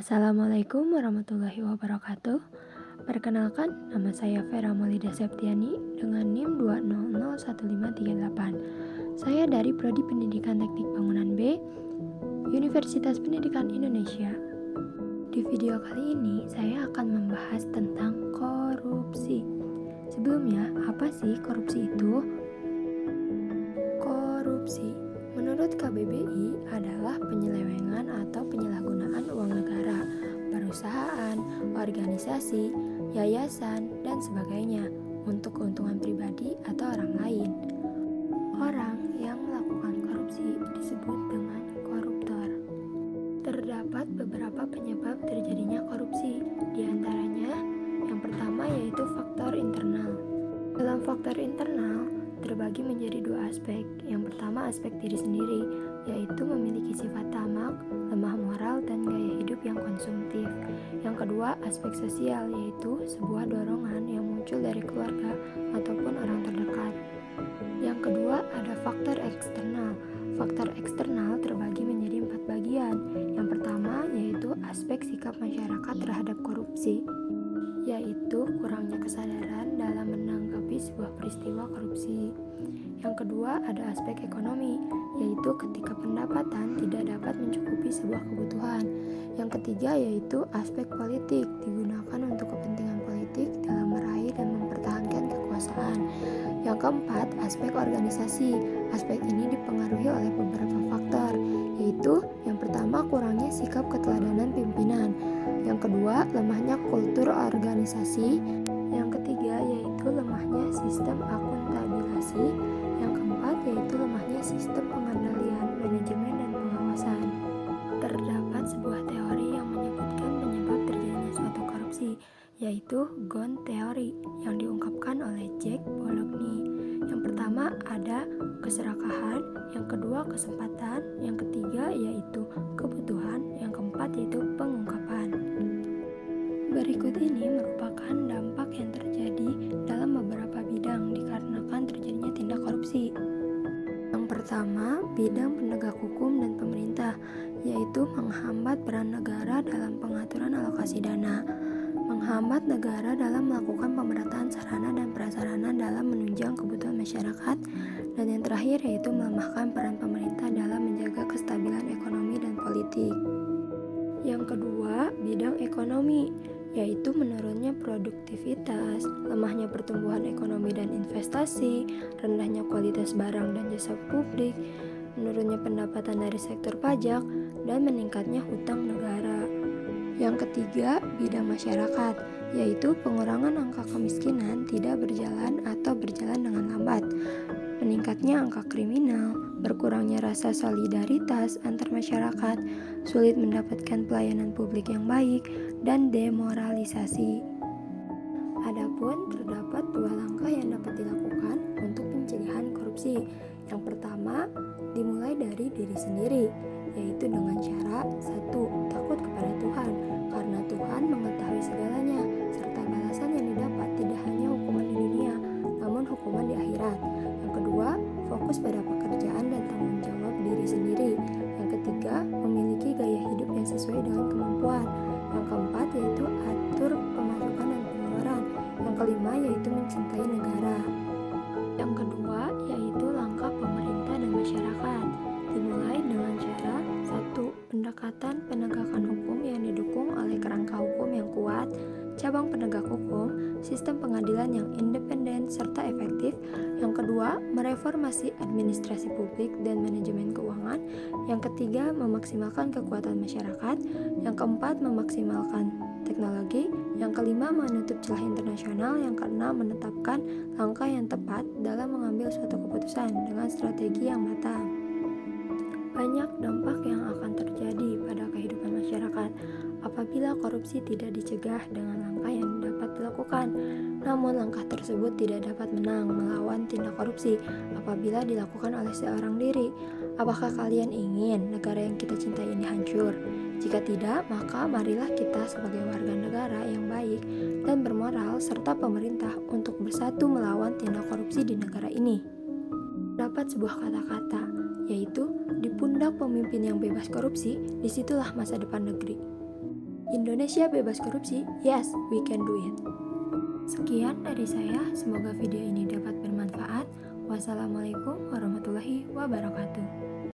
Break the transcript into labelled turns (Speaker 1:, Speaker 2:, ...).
Speaker 1: Assalamualaikum warahmatullahi wabarakatuh. Perkenalkan, nama saya Vera Maulida Septiani dengan NIM 2001538. Saya dari Prodi Pendidikan Teknik Bangunan B, Universitas Pendidikan Indonesia. Di video kali ini, saya akan membahas tentang korupsi. Sebelumnya, apa sih korupsi itu? Korupsi menurut KBBI adalah penyelewengan atau penyalahgunaan uang negara, perusahaan, organisasi, yayasan, dan sebagainya untuk keuntungan pribadi atau orang lain. Orang yang melakukan korupsi disebut dengan koruptor. Terdapat beberapa penyebab terjadinya korupsi, di antaranya yang pertama yaitu faktor internal. Dalam faktor internal, terbagi menjadi dua aspek. Yang pertama aspek diri sendiri, yaitu memiliki sifat tamak, lemah moral, dan gaya hidup yang konsumtif. Yang kedua aspek sosial, yaitu sebuah dorongan yang muncul dari keluarga ataupun orang terdekat. Yang kedua ada faktor eksternal. Faktor eksternal terbagi menjadi 4 bagian. Yang pertama yaitu aspek sikap masyarakat terhadap korupsi, yaitu kurangnya kesadaran dalam menanggapi sebuah peristiwa korupsi. Yang kedua ada aspek ekonomi, yaitu ketika pendapatan tidak dapat mencukupi sebuah kebutuhan. Yang ketiga yaitu aspek politik, digunakan untuk kepentingan politik dalam meraih dan mempertahankan kekuasaan. Yang keempat aspek organisasi. Aspek ini dipengaruhi oleh beberapa faktor, yaitu yang pertama kurangnya sikap keteladanan pimpinan. Yang kedua, lemahnya kultur organisasi. Yang ketiga, yaitu lemahnya sistem akuntabulasi. Yang keempat, yaitu lemahnya sistem pengendalian, manajemen, dan pengawasan. Terdapat sebuah teori yang menyebutkan penyebab terjadinya suatu korupsi, yaitu Ghosn Theory, yang diungkapkan oleh Jack Bologni. Yang pertama ada keserakahan, yang kedua kesempatan, yang ketiga yaitu kebutuhan, yang keempat yaitu pengungkapan. Berikut ini merupakan dampak yang terjadi dalam beberapa bidang dikarenakan terjadinya tindak korupsi. Yang pertama, bidang penegak hukum dan pemerintah, yaitu menghambat peran negara dalam pengaturan alokasi dana, menghambat negara dalam melakukan pemerataan sarana dan prasarana dalam menunjang kebutuhan masyarakat, dan yang terakhir yaitu melemahkan peran pemerintah dalam menjaga kestabilan ekonomi dan politik. Yang kedua, bidang ekonomi, yaitu menurunnya produktivitas, lemahnya pertumbuhan ekonomi dan investasi, rendahnya kualitas barang dan jasa publik, menurunnya pendapatan dari sektor pajak, dan meningkatnya hutang negara. Yang ketiga, bidang masyarakat, yaitu pengurangan angka kemiskinan tidak berjalan atau berjalan dengan lambat, meningkatnya angka kriminal, berkurangnya rasa solidaritas antar masyarakat, sulit mendapatkan pelayanan publik yang baik, dan demoralisasi. Adapun terdapat dua langkah yang dapat dilakukan untuk pencegahan korupsi. Yang pertama, dimulai dari diri sendiri, yaitu dengan cara 1. Takut kepada Tuhan, karena Tuhan mengetahui segalanya, serta balasan yang didapat tidak hanya hukuman di dunia, namun hukuman di akhirat. Yang kedua, fokus pada pekerjaan dan tanggung jawab diri sendiri. Yang ketiga, memiliki gaya hidup yang sesuai dengan kemampuan. Yang keempat yaitu atur pemasukan dan pengeluaran. Yang kelima yaitu mencintai negara. Yang kedua yaitu langkah pemerintah dan masyarakat. Dimulai dengan cara 1. Pendekatan penegakan hukum yang didukung oleh kerangka hukum yang kuat, cabang penegak hukum, sistem pengadilan yang independen serta efektif. Yang kedua, mereformasi administrasi publik dan manajemen keuangan. Yang ketiga, memaksimalkan kekuatan masyarakat. Yang keempat, memaksimalkan teknologi. Yang kelima, menutup celah internasional. Yang keenam, menetapkan langkah yang tepat dalam mengambil suatu keputusan dengan strategi yang matang. Banyak dampak yang akan terjadi pada kehidupan masyarakat apabila korupsi tidak dicegah dengan langkah yang dapat dilakukan. Namun langkah tersebut tidak dapat menang melawan tindak korupsi apabila dilakukan oleh seorang diri. Apakah kalian ingin negara yang kita cintai ini hancur? Jika tidak, maka marilah kita sebagai warga negara yang baik dan bermoral serta pemerintah untuk bersatu melawan tindak korupsi di negara ini. Dapat sebuah kata-kata, yaitu di pundak pemimpin yang bebas korupsi, disitulah masa depan negeri. Indonesia bebas korupsi, yes, we can do it. Sekian dari saya, semoga video ini dapat bermanfaat. Wassalamualaikum warahmatullahi wabarakatuh.